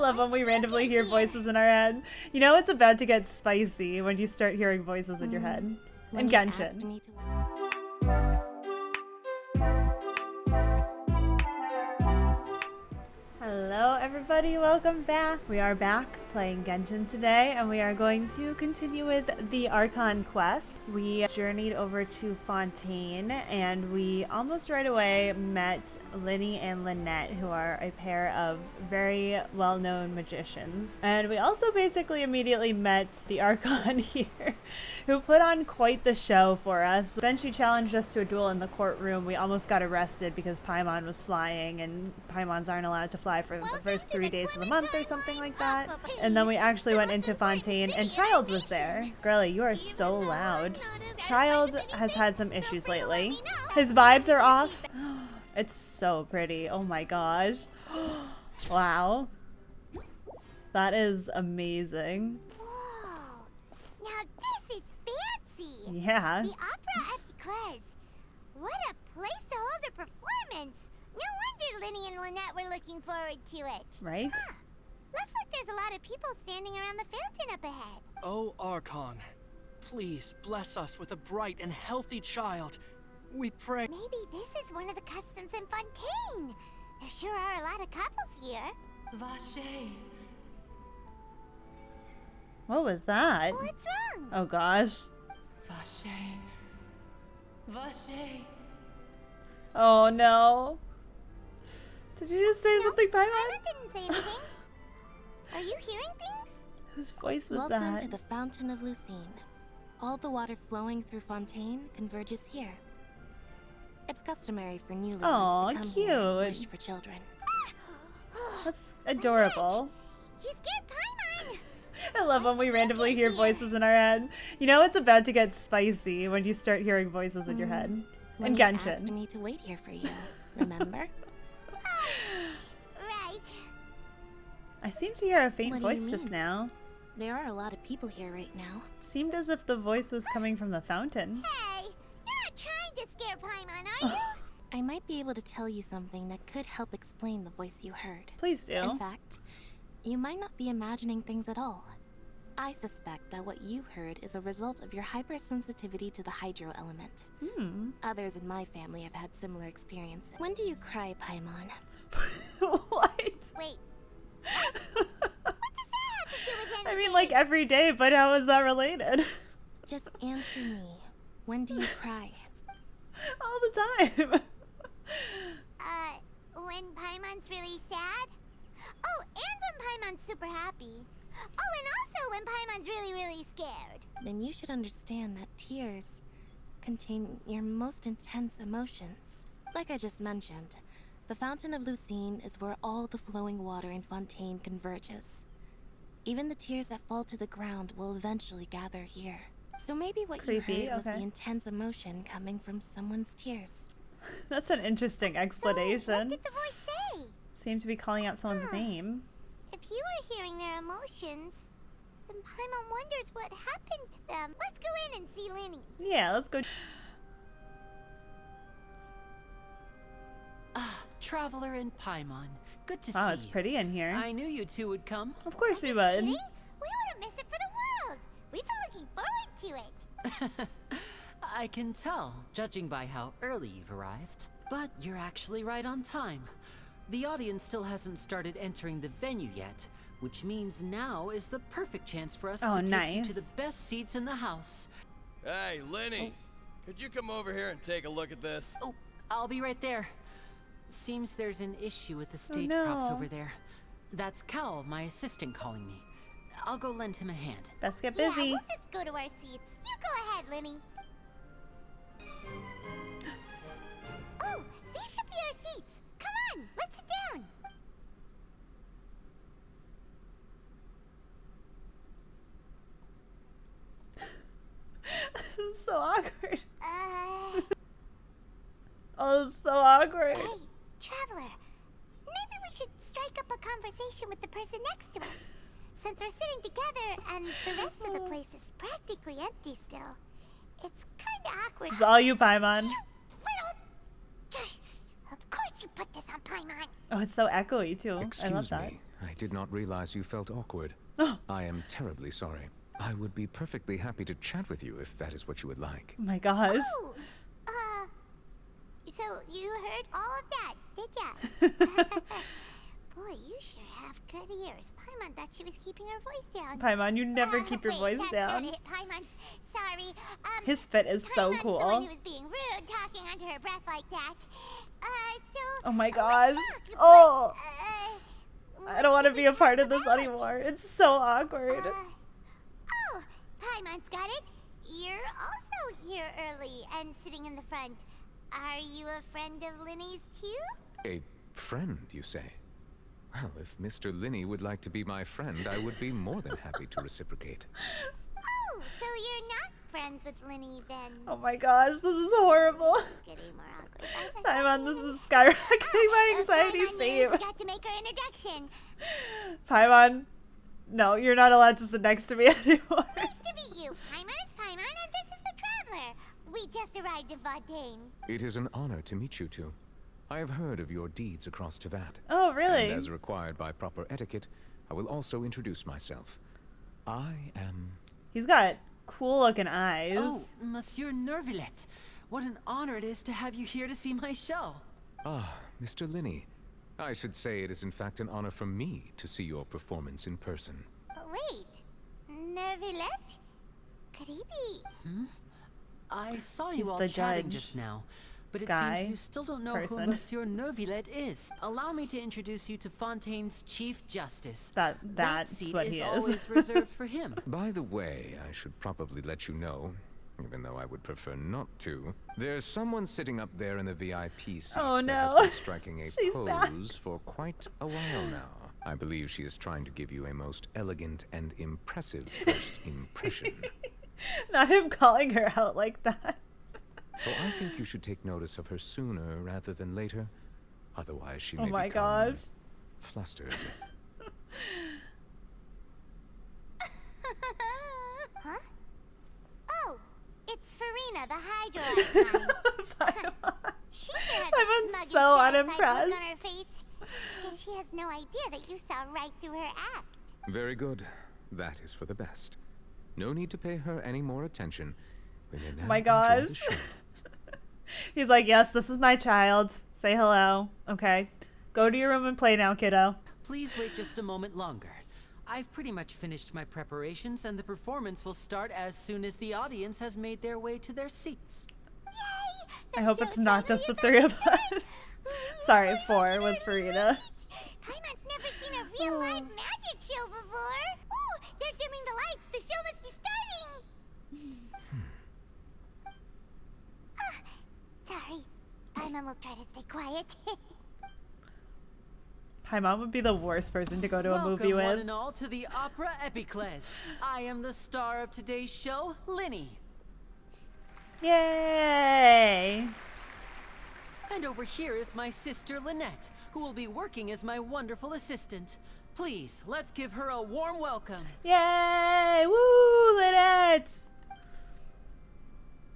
love when we randomly hear voices in our head. You know it's about to get spicy when you start hearing voices in your head. In Genshin. Hello everybody, welcome back. We are back playing Genshin today, and we are going to continue with the Archon Quest. We journeyed over to Fontaine, and we almost right away met Lyney and Lynette, who are a pair of very well-known magicians. And we also basically immediately met the Archon here, who put on quite the show for us. Then she challenged us to a duel in the courtroom. We almost got arrested because Paimon was flying, and Paimons aren't allowed to fly for the first 3 days of the month or something like that. And then we actually went into Fontaine, and Child was there. Girlie, you are so loud. Child has had some issues lately. His vibes are off. It's so pretty. Oh my gosh. Wow. That is amazing. Whoa. Now this is fancy. Yeah. The opera at Eclairs. What a place to hold a performance. No wonder Lyney and Lynette were looking forward to it. Right? Huh. Looks like there's a lot of people standing around the fountain up ahead. Oh, Archon, please bless us with a bright and healthy child. We pray. Maybe this is one of the customs in Fontaine. There sure are a lot of couples here. Vache. What was that? What's wrong? Oh gosh. Vache. Vache. Oh no. Did you just say No, something, Paimon? Paimon didn't say anything. Are you hearing things? Whose voice was Welcome that? to the Fountain of Lucine. All the water flowing through Fontaine converges here. It's customary for newlyweds Aw, to come here and cute. wish for children. That's adorable. You scared Paimon. I love when we randomly hear voices in our head. You know it's about to get spicy when you start hearing voices in your head. When In you asked Genshin. me to wait here for you, remember? Right. I seem to hear a faint What do you voice just mean? now. There are a lot of people here right now. Seemed as if the voice was coming from the fountain. Hey, you're not trying to scare Paimon, are you? I might be able to tell you something that could help explain the voice you heard. Please do. In fact, you might not be imagining things at all. I suspect that what you heard is a result of your hypersensitivity to the hydro element. Others in my family have had similar experiences. When do you cry, Paimon? What? Wait. What does that have to do with anything? I mean, like every day, but how is that related? Just answer me. When do you cry? All the time. When Paimon's really sad? Oh, and when Paimon's super happy. Oh, and also when Paimon's really, really scared. Then you should understand that tears contain your most intense emotions. Like I just mentioned, the Fountain of Lucine is where all the flowing water in Fontaine converges. Even the tears that fall to the ground will eventually gather here. So maybe what Creepy, you heard was okay. the intense emotion coming from someone's tears. That's an interesting So, what explanation. did the voice say? Seemed to be calling out someone's name. If you were hearing their emotions, then Paimon wonders what happened to them. Let's go in and see Lyney. Yeah, let's go. Ah, Traveler and Paimon. Good to Wow, see it's you. pretty in here. I knew you two would come. Of course we Kidding? would. We wouldn't miss it for the world. We've been looking forward to it. I can tell, judging by how early you've arrived. But you're actually right on time. The audience still hasn't started entering the venue yet, which means now is the perfect chance for us Oh, to take you nice. to the best seats in the house. Hey, Lyney, could you come over here and take a look at this? Oh, I'll be right there. Seems there's an issue with the stage props no. over there. That's Cal, my assistant, calling me. I'll go lend him a hand. Best get Yeah, busy. we'll just go to our seats. You go ahead, Lyney. Oh, these should be our seats. Come on, let's sit down. This is so awkward. Uh, Oh, it's so awkward. hey, Traveler. Maybe we should strike up a conversation with the person next to us. Since we're sitting together and the rest of the place is practically empty still, it's kinda awkward. It's all you, Paimon. You little... Of course you put this on Paimon. Oh, it's so echoey too. I love Excuse that. me. I did not realize you felt awkward. Oh I am terribly sorry. I would be perfectly happy to chat with you if that is what you would like. my gosh. Oh, so you heard all of that, did ya? Boy, you sure have good ears. Paimon thought she was keeping her voice down. Paimon, you never keep your Wait, voice that's down. not it. Paimon's sorry. His fit is so Paimon's cool. the one who was being rude, talking under her breath like that. Oh my let's gosh. talk, Oh, but, I don't want to what be should a we part talk of this about? anymore. It's so awkward. Oh, Paimon's got it. You're also here early and sitting in the front. Are you a friend of Lyney's too? A friend, you say? Well, if Mr. Lyney would like to be my friend, I would be more than happy to reciprocate. Oh, so you're not friends with Lyney then? Oh my gosh, this is horrible. It's getting more awkward. Paimon, this is skyrocketing my anxiety. Paimon nearly Save. forgot to make her introduction. Paimon, no, you're not allowed to sit next to me anymore. Nice to meet you. Paimon is Paimon, and this is the Traveler. We just arrived in Fontaine. It is an honor to meet you two. I have heard of your deeds across Teyvat. Oh, really? And as required by proper etiquette, I will also introduce myself. I am... He's got cool looking eyes. Oh, Monsieur Nervillet. What an honor it is to have you here to see my show. Ah, Mr. Lyney. I should say it is in fact an honor for me to see your performance in person. Wait, Nervillet? Could he be? I saw He's you all the chatting judge just now, but it guy seems you still don't know who person. Monsieur Nervillet is. Allow me to introduce you to Fontaine's Chief Justice. That That that's seat what is he is. always reserved for him. By the way, I should probably let you know, even though I would prefer not to, there's someone sitting up there in the VIP seats Oh, that has no. been striking a She's back. pose for quite a while now. I believe she is trying to give you a most elegant and impressive first impression. Not him calling her out like that. So I think you should take notice of her sooner rather than later. Otherwise, she Oh may my become gosh. flustered. Huh? Oh, it's Farina, the Hydro icon. She sure has a Paimon's smug and so satisfied unimpressed. look on her face. Guess she has no idea that you saw right through her act. Very good. That is for the best. No need to pay her any more attention. We may now My enjoy gosh. the show. He's like, yes, this is my child. Say hello. Okay. Go to your room and play now, kiddo. Please wait just a moment longer. I've pretty much finished my preparations, and the performance will start as soon as the audience has made their way to their seats. Yay! I The hope it's show's not totally just the about three to of start. us. Ooh, Sorry, I'm four excited, with I'm Farina. right. Paimon's never seen a real live magic show before. Ooh, they're dimming the lights. The show must be starting. Sorry. Paimon will try to stay quiet. Paimon would be the worst person to go to a Welcome, movie one with. and all, to the Opera Epiclese. I am the star of today's show, Lyney. Yay! And over here is my sister, Lynette, who will be working as my wonderful assistant. Please, let's give her a warm welcome. Yay! Woo, Lynette!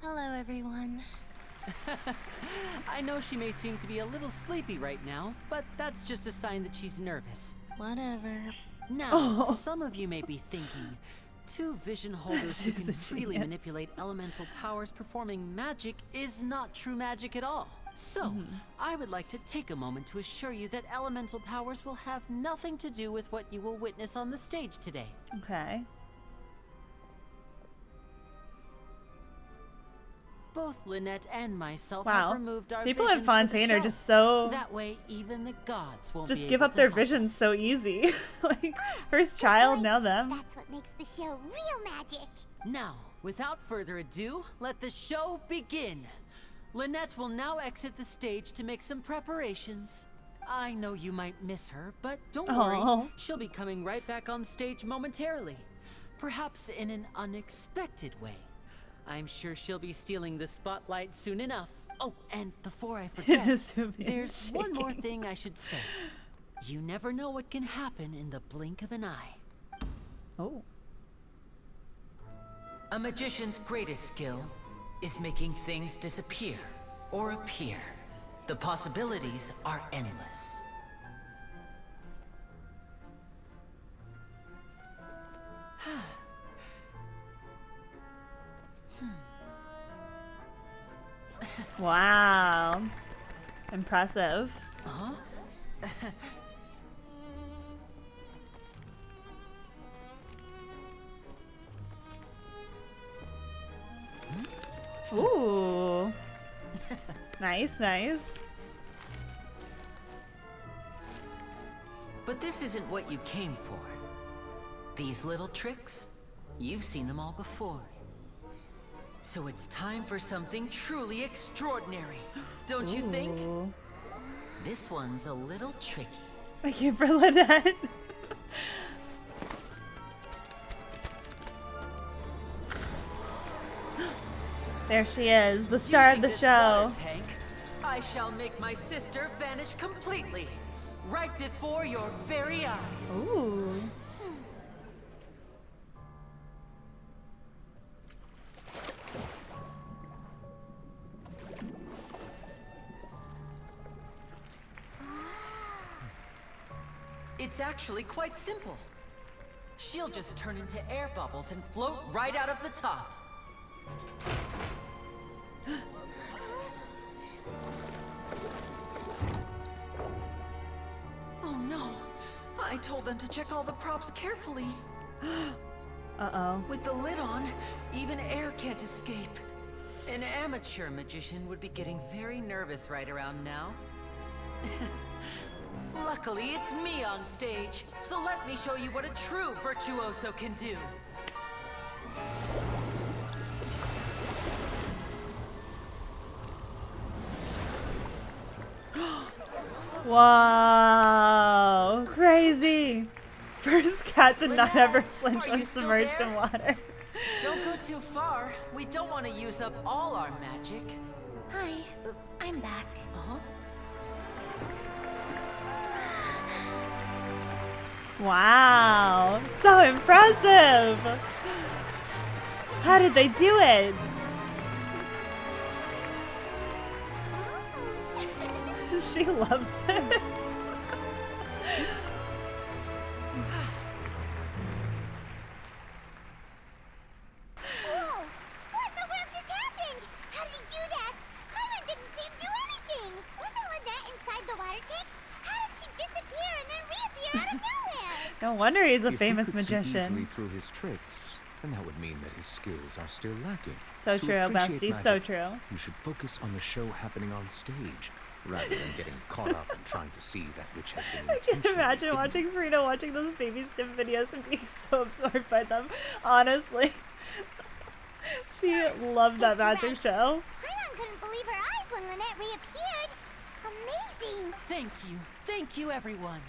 Hello, everyone. I know she may seem to be a little sleepy right now, but that's just a sign that she's nervous. Whatever. Now, Oh. some of you may be thinking, two vision holders who She's can a freely genius. manipulate elemental powers performing magic is not true magic at all. So, Mm-hmm. I would like to take a moment to assure you that elemental powers will have nothing to do with what you will witness on the stage today. Okay. Both Lynette and myself Wow. have removed our People visions in for the Fontaine are show. just so... That way, even the gods won't be Just able give up to their help visions us. so easy. Like, first child, now them. That's what makes the show real magic. Now, without further ado, let the show begin. Lynette will now exit the stage to make some preparations. I know you might miss her, but don't Aw. worry. She'll be coming right back on stage momentarily. Perhaps in an unexpected way. I'm sure she'll be stealing the spotlight soon enough. Oh, and before I forget, Inazumi is there's one more shaking. thing I should say. You never know what can happen in the blink of an eye. Oh. A magician's greatest skill is making things disappear or appear. The possibilities are endless. Wow. Impressive. Huh? Ooh. Nice, nice. But this isn't what you came for. These little tricks, you've seen them all before. So it's time for something truly extraordinary, don't you think? Ooh. This one's a little tricky. Thank you for Lynette. There she is, the star of the Using this show. water tank, I shall make my sister vanish completely, right before your very eyes. Ooh. It's actually quite simple. She'll just turn into air bubbles and float right out of the top. Oh no! I told them to check all the props carefully. Uh-oh. With the lid on, even air can't escape. An amateur magician would be getting very nervous right around now. Luckily, it's me on stage, so let me show you what a true virtuoso can do. Whoa. Crazy. First cat to not ever Lynette, flinch are when you still submerged there? in water. Don't go too far. We don't want to use up all our magic. Hi, I'm back. Uh-huh. Wow. So impressive. How did they do it? She loves this. Whoa! What in the world just happened? How did he do that? Hyman didn't see him do anything. Wasn't Lynette inside the water tank? How did she disappear and then reappear out of nowhere? No wonder he's a If you famous could see easily magician. through his tricks, then that would mean that his skills are still lacking. So To true, appreciate bestie. So magic, true. You should focus on the show happening on stage, rather than getting caught up in trying to see that which has been I can intentionally imagine hidden. watching Frida watching those baby stim videos and being so absorbed by them. Honestly. She loved that That's magic right. show. Hyman couldn't believe her eyes when Lynette reappeared. Amazing! Thank you, everyone.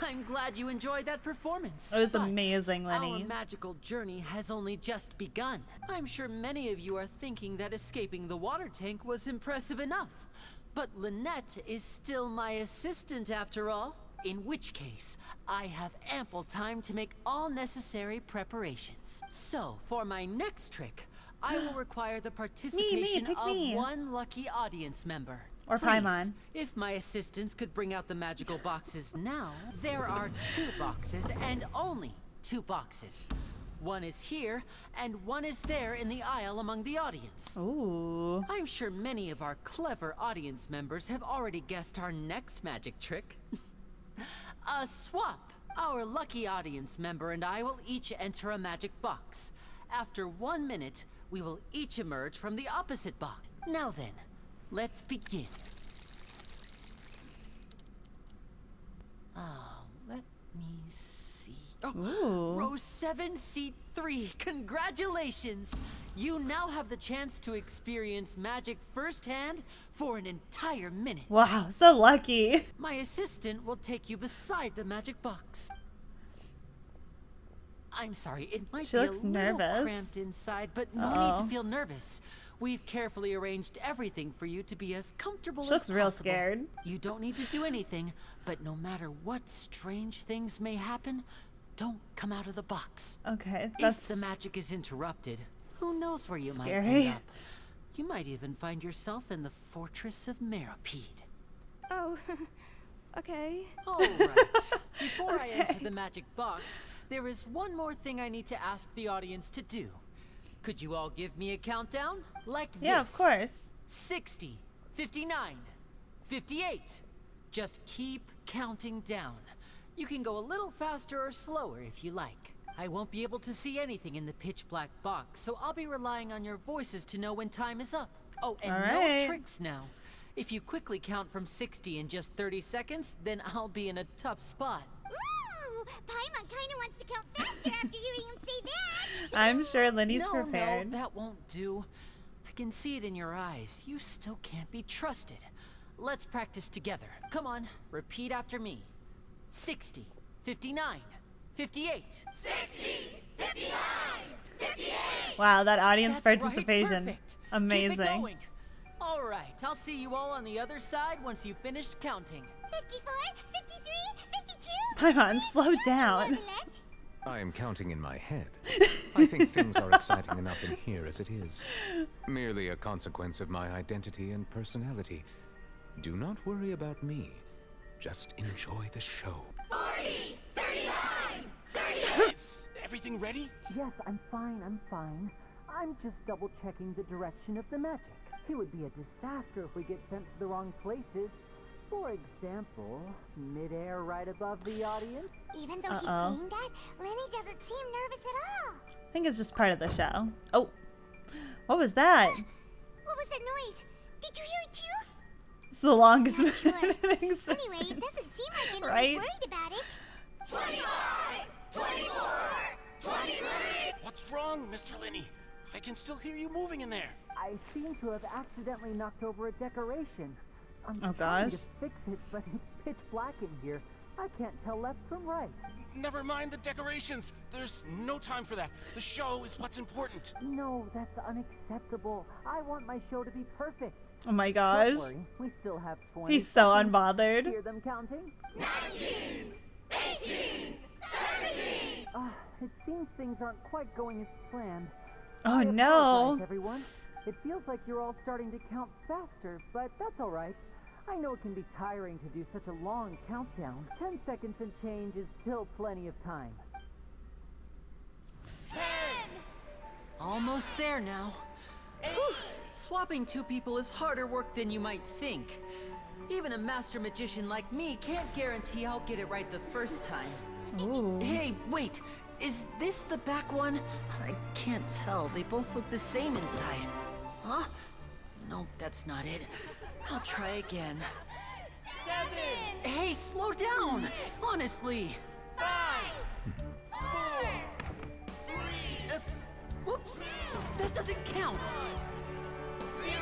I'm glad you enjoyed that performance. It was But amazing, Our Lenny. magical journey has only just begun. I'm sure many of you are thinking that escaping the water tank was impressive enough. But Lynette is still my assistant after all. In which case, I have ample time to make all necessary preparations. So, for my next trick, I will require the participation pick of me. one lucky audience member. Or Please, Paimon. if my assistants could bring out the magical boxes now. There are 2 boxes and only 2 boxes. One is here and one is there in the aisle among the audience. Ooh. I'm sure many of our clever audience members have already guessed our next magic trick. A swap! Our lucky audience member and I will each enter a magic box. After 1 minute, we will each emerge from the opposite box. Now then, let's begin. Let me see. Ooh. Row 7, seat 3. Congratulations! You now have the chance to experience magic firsthand for an entire minute. Wow, so lucky. My assistant will take you beside the magic box. I'm sorry, it might She be looks a little nervous. cramped inside, but no need Uh-oh. to feel nervous. We've carefully arranged everything for you to be as comfortable She as looks possible. real scared. You don't need to do anything, but no matter what strange things may happen, don't come out of the box. Okay, If that's the magic is interrupted, who knows where you might scary. end up. You might even find yourself in the Fortress of Meripede. Oh, okay. All right. Before I enter the magic box, there is one more thing I need to ask the audience to do. Could you all give me a countdown? Like yeah, this. of course. 60, 59, 58. Just keep counting down. You can go a little faster or slower if you like. I won't be able to see anything in the pitch black box, so I'll be relying on your voices to know when time is up. Oh, and no tricks now. If you quickly count from 60 in just 30 seconds, then I'll be in a tough spot. Ooh, Paimon kinda wants to count faster after hearing him say that. I'm sure Lyney's prepared. No, that won't do. I can see it in your eyes. You still can't be trusted. Let's practice together. Come on, repeat after me. 60, 59, 58. 60, 59, 58. Wow, that audience That's participation. Right, perfect. Amazing. Keep it going. All right, I'll see you all on the other side once you've finished counting. 54, 53, 52. Paimon, slow down. Lynette. I am counting in my head. I think things are exciting enough in here as it is. Merely a consequence of my identity and personality. Do not worry about me. Just enjoy the show. 40, 39, 38. Is everything ready? Yes, I'm fine. I'm just double checking the direction of the magic. It would be a disaster if we get sent to the wrong places. For example, midair right above the audience. Even though he's saying that, Lyney doesn't seem nervous at all. I think it's just part of the show. Oh, what was that? What was that noise? Did you hear it too? It's the longest Not sure. minute in existence. Anyway, it doesn't seem like anyone's Right? worried about it. 25, 24, 23. What's wrong, Mr. Lyney? I can still hear you moving in there. I seem to have accidentally knocked over a decoration. I'm Oh, trying gosh. to fix it, but it's pitch black in here. I can't tell left from right. Never mind the decorations. There's no time for that. The show is what's important. No, that's unacceptable. I want my show to be perfect. Oh my Don't gosh. worry, we still have 20 He's so seconds. unbothered. Hear them counting? 19, 18, 17. It seems things aren't quite going as planned. Oh I no. apologize, everyone. It feels like you're all starting to count faster, but that's all right. I know it can be tiring to do such a long countdown. 10 seconds and change is still plenty of time. 10. Almost there now. Whew. Swapping two people is harder work than you might think. Even a master magician like me can't guarantee I'll get it right the first time. Ooh. Hey, wait! Is this the back one? I can't tell. They both look the same inside. Huh? No, that's not it. I'll try again. 7. Hey, slow down! Honestly! 5. 4. 3. Whoops! That doesn't count! 0.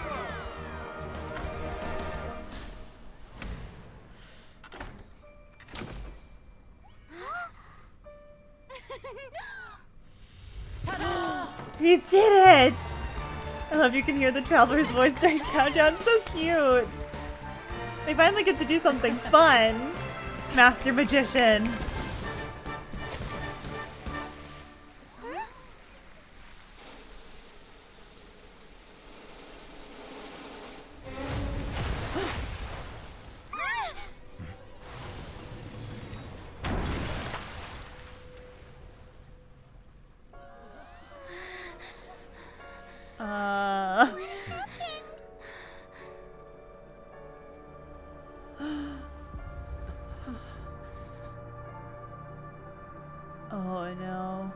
Ta-da! He did it! I love you can hear the traveler's voice during countdown. So cute. They finally get to do something fun. Master Magician. Oh no.